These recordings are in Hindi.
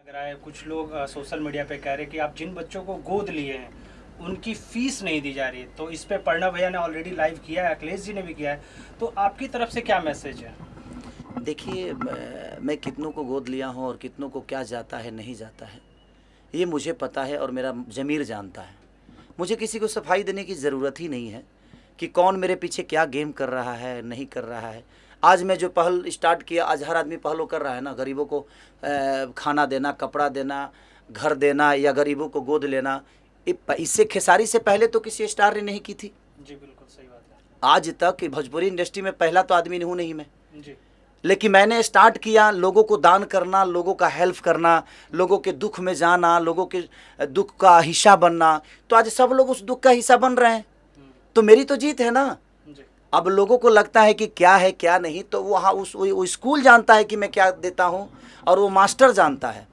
लग रहा है कुछ लोग सोशल मीडिया पे कह रहे हैं कि आप जिन बच्चों को गोद लिए हैं उनकी फीस नहीं दी जा रही है। तो इस पे प्रणव भैया ने ऑलरेडी लाइव किया है, अखिलेश जी ने भी किया है। तो आपकी तरफ से क्या मैसेज है? देखिए, मैं कितनों को गोद लिया हूँ और कितनों को क्या जाता है नहीं जाता है ये मुझे पता है और मेरा ज़मीर जानता है। मुझे किसी को सफाई देने की ज़रूरत ही नहीं है कि कौन मेरे पीछे क्या गेम कर रहा है नहीं कर रहा है। आज मैं जो पहल स्टार्ट किया, आज हर आदमी पहल कर रहा है ना, गरीबों को खाना देना, कपड़ा देना, घर देना या गरीबों को गोद लेना। इससे खेसारी से पहले तो किसी स्टार ने नहीं की थी। जी बिल्कुल सही बात है। आज तक भोजपुरी इंडस्ट्री में पहला तो आदमी हूँ नहीं मैं, जी लेकिन मैंने स्टार्ट किया लोगों को दान करना, लोगों का हेल्प करना, लोगों के दुख में जाना, लोगों के दुख का हिस्सा बनना। तो आज सब लोग उस दुख का हिस्सा बन रहे हैं, तो मेरी तो जीत है ना। जी अब लोगों को लगता है कि क्या है क्या नहीं, तो वहाँ वो स्कूल जानता है कि मैं क्या देता हूँ और वो मास्टर जानता है।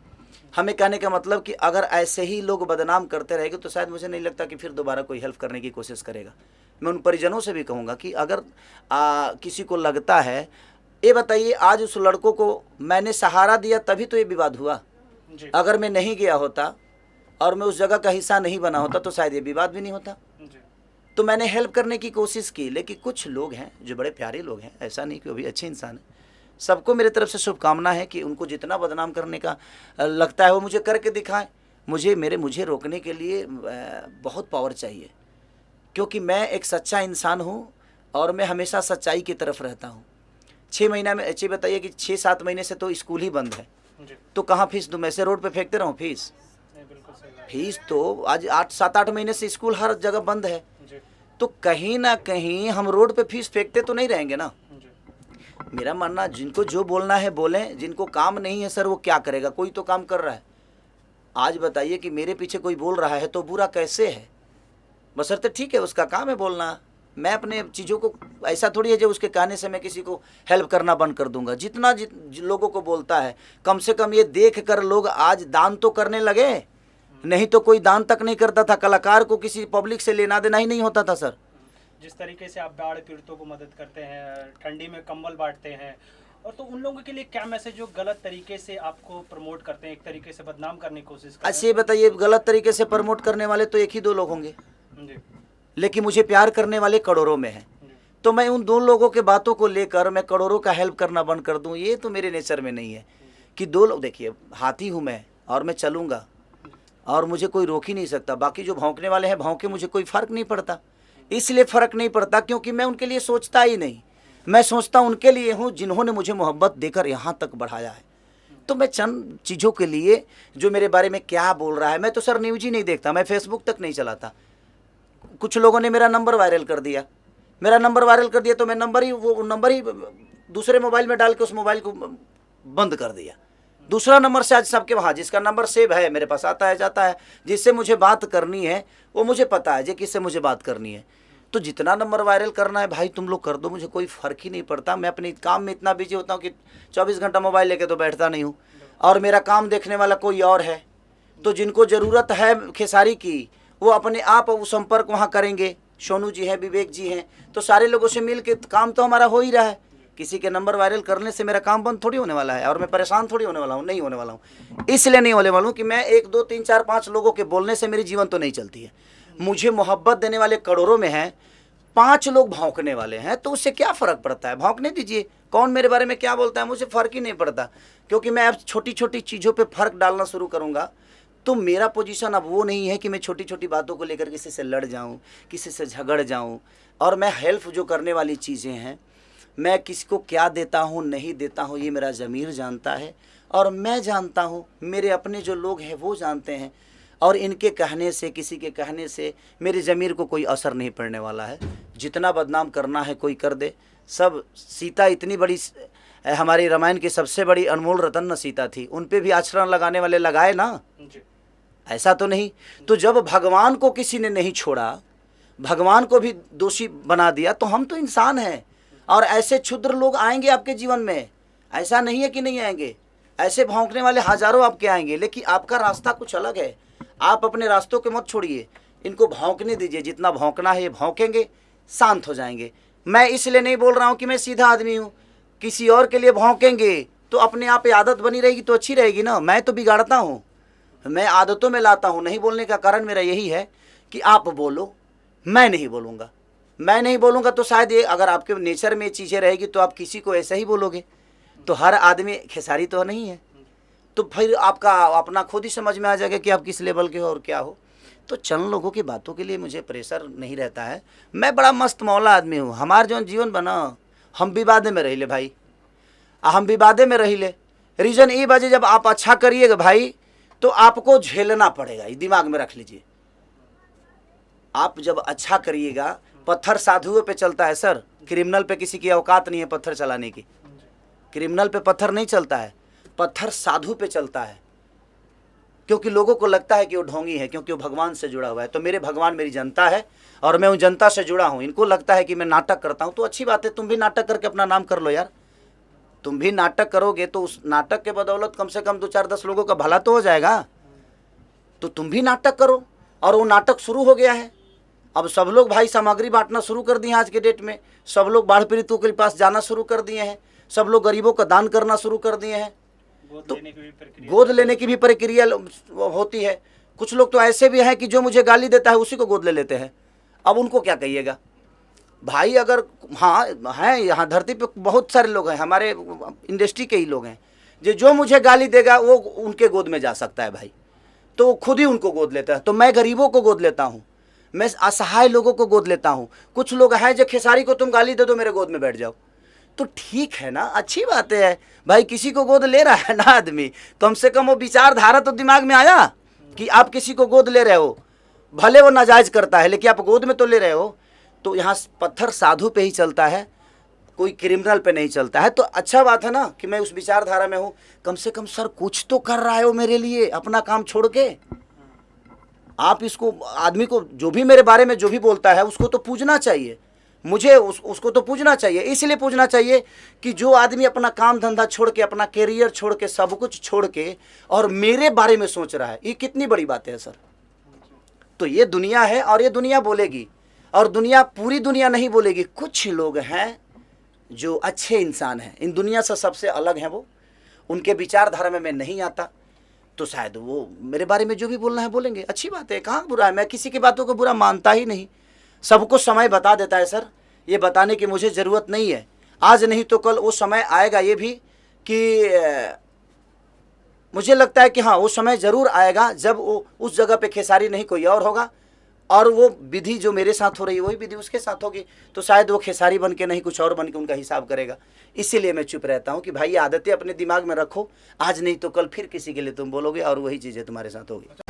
हमें कहने का मतलब कि अगर ऐसे ही लोग बदनाम करते रहेंगे तो शायद मुझे नहीं लगता कि फिर दोबारा कोई हेल्प करने की कोशिश करेगा। मैं उन परिजनों से भी कहूँगा कि अगर किसी को लगता है, ये बताइए आज उस लड़कों को मैंने सहारा दिया तभी तो ये विवाद हुआ। जी अगर मैं नहीं गया होता और मैं उस जगह का हिस्सा नहीं बना होता तो शायद ये विवाद भी नहीं होता। जी तो मैंने हेल्प करने की कोशिश की, लेकिन कुछ लोग हैं जो बड़े प्यारे लोग हैं, ऐसा नहीं कि वो भी अच्छे इंसान हैं। सबको मेरे तरफ से शुभकामना है कि उनको जितना बदनाम करने का लगता है वो मुझे करके दिखाएं। मुझे रोकने के लिए बहुत पावर चाहिए, क्योंकि मैं एक सच्चा इंसान हूँ और मैं हमेशा सच्चाई की तरफ रहता हूँ। 6 महीना में अच्छी बताइए कि 6-7 महीने से तो स्कूल ही बंद है, जी तो कहाँ फीस दूँ? मैं से रोड पे फेंकते रहूँ फीस? नहीं, बिल्कुल सही बात फीस तो आज 7-8 महीने से स्कूल हर जगह बंद है, है। जी तो कहीं ना कहीं हम रोड पे फीस फेंकते तो नहीं रहेंगे ना। जी मेरा मानना, जिनको जो बोलना है बोलें, जिनको काम नहीं है सर वो क्या करेगा? कोई तो काम कर रहा है। आज बताइए कि मेरे पीछे कोई बोल रहा है तो बुरा कैसे है? बशर्ते ठीक है उसका काम है बोलना। मैं अपने चीज़ों को ऐसा थोड़ी है जो उसके कहने से मैं किसी को हेल्प करना बंद कर दूंगा। जितना लोगों को बोलता है, कम से कम ये देख कर लोग आज दान तो करने लगे, नहीं तो कोई दान तक नहीं करता था। कलाकार को किसी पब्लिक से लेना देना ही नहीं होता था सर। जिस तरीके से आप बाढ़ पीड़ितों को मदद करते हैं, ठंडी में कंबल बांटते हैं, और तो उन लोगों के लिए क्या मैसेज जो गलत तरीके से आपको प्रमोट करते हैं, एक तरीके से बदनाम करने की कोशिश करते अच्छा ये बताइए, गलत तरीके से प्रमोट करने वाले तो 1 ही 2 लोग होंगे, हैं? जी लेकिन मुझे प्यार करने वाले करोड़ों में हैं। जी तो मैं उन 2 लोगों के बातों को लेकर मैं करोड़ों का हेल्प करना बंद कर दूं, ये तो मेरे नेचर में नहीं है। कि 2 लोग, देखिए हाथी हूँ मैं और मैं चलूँगा और मुझे कोई रोक ही नहीं सकता। बाकी जो भौंकने वाले हैं भौंके, मुझे कोई फ़र्क नहीं पड़ता। इसलिए फ़र्क नहीं पड़ता क्योंकि मैं उनके लिए सोचता ही नहीं। मैं सोचता उनके लिए हूँ जिन्होंने मुझे मोहब्बत देकर यहाँ तक बढ़ाया है। तो मैं चंद चीज़ों के लिए, जो मेरे बारे में क्या बोल रहा है, मैं तो सर न्यूज़ ही नहीं देखता, मैं फेसबुक तक नहीं चलाता। कुछ लोगों ने मेरा नंबर वायरल कर दिया, तो मैं वो नंबर ही दूसरे मोबाइल में डाल के उस मोबाइल को बंद कर दिया। दूसरा नंबर से आज सबके वहाँ जिसका नंबर सेव है मेरे पास आता है जाता है। जिससे मुझे बात करनी है वो मुझे पता है, जो किससे मुझे बात करनी है। तो जितना नंबर वायरल करना है भाई तुम लोग कर दो, मुझे कोई फ़र्क ही नहीं पड़ता। मैं अपने काम में इतना बिजी होता हूँ कि 24 घंटा मोबाइल लेके तो बैठता नहीं हूँ, और मेरा काम देखने वाला कोई और है। तो जिनको ज़रूरत है खेसारी की वो अपने आप वो संपर्क वहाँ करेंगे। सोनू जी हैं, विवेक जी हैं, तो सारे लोगों से मिल के काम तो हमारा हो ही रहा है। किसी के नंबर वायरल करने से मेरा काम बंद थोड़ी होने वाला है, और मैं परेशान थोड़ी होने वाला हूँ, नहीं होने वाला हूँ। इसलिए नहीं होने वाला हूँ कि मैं 1 2 3 4 5 लोगों के बोलने से मेरी जीवन तो नहीं चलती है। मुझे मोहब्बत देने वाले करोड़ों में हैं, 5 लोग भौंकने वाले हैं, तो उससे क्या फ़र्क पड़ता है? भौंकने दीजिए, कौन मेरे बारे में क्या बोलता है मुझे फ़र्क ही नहीं पड़ता। क्योंकि मैं अब छोटी छोटी चीज़ों पर फ़र्क डालना शुरू करूँगा, तो मेरा पोजीशन अब वो नहीं है कि मैं छोटी छोटी बातों को लेकर किसी से लड़ जाऊं, किसी से झगड़ जाऊं। और मैं हेल्प जो करने वाली चीज़ें हैं, मैं किसी को क्या देता हूं नहीं देता हूं ये मेरा ज़मीर जानता है, और मैं जानता हूं, मेरे अपने जो लोग हैं वो जानते हैं। और इनके कहने से, किसी के कहने से मेरे ज़मीर को कोई असर नहीं पड़ने वाला है। जितना बदनाम करना है कोई कर दे। सब सीता इतनी बड़ी, हमारी रामायण की सबसे बड़ी अनमोल रतन न सीता थी, उन पे भी आचरण लगाने वाले लगाए ना, जी ऐसा तो नहीं। तो जब भगवान को किसी ने नहीं छोड़ा, भगवान को भी दोषी बना दिया, तो हम तो इंसान हैं। और ऐसे क्षुद्र लोग आएंगे आपके जीवन में, ऐसा नहीं है कि नहीं आएंगे। ऐसे भौंकने वाले हजारों आपके आएंगे, लेकिन आपका रास्ता कुछ अलग है। आप अपने रास्तों के मत छोड़िए, इनको भौंकने दीजिए। जितना भौंकना है ये भौंकेंगे, शांत हो जाएंगे। मैं इसलिए नहीं बोल रहा हूँ कि मैं सीधा आदमी हूँ। किसी और के लिए भौंकेंगे तो अपने आप ये आदत बनी रहेगी तो अच्छी रहेगी ना। मैं तो बिगाड़ता हूँ, मैं आदतों में लाता हूँ। नहीं बोलने का कारण मेरा यही है कि आप बोलो, मैं नहीं बोलूँगा। मैं नहीं बोलूँगा तो शायद ये, अगर आपके नेचर में ये चीज़ें रहेगी तो आप किसी को ऐसे ही बोलोगे। तो हर आदमी खेसारी तो नहीं है, तो फिर आपका अपना खुद ही समझ में आ जाएगा कि आप किस लेवल के हो और क्या हो। तो चंद लोगों की बातों के लिए मुझे प्रेशर नहीं रहता है। मैं बड़ा मस्त मौला आदमी हूँ। हमार जो जीवन बना, हम विवादे में रही ले भाई, हम विवादे में रही ले। रीज़न ये बाजे, जब आप अच्छा करिएगा भाई तो आपको झेलना पड़ेगा, ये दिमाग में रख लीजिए। आप जब अच्छा करिएगा, पत्थर साधुओं पे चलता है सर, क्रिमिनल पे किसी की औकात नहीं है पत्थर चलाने की। क्रिमिनल पे पत्थर नहीं चलता है, पत्थर साधु पे चलता है, क्योंकि लोगों को लगता है कि वो ढोंगी है, क्योंकि वो भगवान से जुड़ा हुआ है। तो मेरे भगवान मेरी जनता है और मैं उन जनता से जुड़ा हूँ। इनको लगता है कि मैं नाटक करता हूँ, तो अच्छी बात है, तुम भी नाटक करके अपना नाम कर लो यार। तुम भी नाटक करोगे तो उस नाटक के बदौलत कम से कम 2-4-10 लोगों का भला तो हो जाएगा। तो तुम भी नाटक करो, और वो नाटक शुरू हो गया है। अब सब लोग भाई सामग्री बांटना शुरू कर दिए हैं। आज के डेट में सब लोग बाढ़ पीड़ितों के पास जाना शुरू कर दिए हैं, सब लोग गरीबों का दान करना शुरू कर दिए हैं। तो गोद लेने की भी प्रक्रिया होती है। कुछ लोग तो ऐसे भी हैं कि जो मुझे गाली देता है उसी को गोद ले लेते हैं। अब उनको क्या कहिएगा भाई? अगर हाँ हैं, यहाँ धरती पे बहुत सारे लोग हैं, हमारे इंडस्ट्री के ही लोग हैं, जो मुझे गाली देगा वो उनके गोद में जा सकता है भाई, तो वो खुद ही उनको गोद लेता है। तो मैं गरीबों को गोद लेता हूँ, मैं असहाय लोगों को गोद लेता हूँ। कुछ लोग हैं जो खेसारी को तुम गाली दे दो मेरे गोद में बैठ जाओ, तो ठीक है ना, अच्छी बात है भाई। किसी को गोद ले रहा है ना आदमी, कम से कम वो विचारधारा तो दिमाग में आया कि आप किसी को गोद ले रहे हो, भले वो नाजायज करता है लेकिन आप गोद में तो ले रहे हो। तो यहाँ पत्थर साधु पे ही चलता है, कोई क्रिमिनल पे नहीं चलता है। तो अच्छा बात है ना कि मैं उस विचारधारा में हूँ। कम से कम सर कुछ तो कर रहा है वो मेरे लिए, अपना काम छोड़ के। आप इसको, आदमी को जो भी मेरे बारे में जो भी बोलता है उसको तो पूजना चाहिए, मुझे उसको तो पूजना चाहिए। इसलिए पूजना चाहिए कि जो आदमी अपना काम धंधा छोड़ के, अपना कैरियर छोड़ के, सब कुछ छोड़ के और मेरे बारे में सोच रहा है, ये कितनी बड़ी बात है सर। तो ये दुनिया है और ये दुनिया बोलेगी, और दुनिया, पूरी दुनिया नहीं बोलेगी। कुछ लोग हैं जो अच्छे इंसान हैं, इन दुनिया से सबसे अलग हैं वो, उनके विचारधारा में मैं नहीं आता, तो शायद वो मेरे बारे में जो भी बोलना है बोलेंगे। अच्छी बात है, कहाँ बुरा है? मैं किसी की बातों को बुरा मानता ही नहीं। सबको समय बता देता है सर, ये बताने की मुझे ज़रूरत नहीं है। आज नहीं तो कल वो समय आएगा, ये भी कि मुझे लगता है कि हाँ वो समय ज़रूर आएगा जब वो उस जगह पे खेसारी नहीं कोई और होगा, और वो विधि जो मेरे साथ हो रही है वही विधि उसके साथ होगी। तो शायद वो खेसारी बन के नहीं, कुछ और बन के उनका हिसाब करेगा। इसीलिए मैं चुप रहता हूँ कि भाई आदतें अपने दिमाग में रखो, आज नहीं तो कल फिर किसी के लिए तुम बोलोगे और वही चीज़ें तुम्हारे साथ होगी।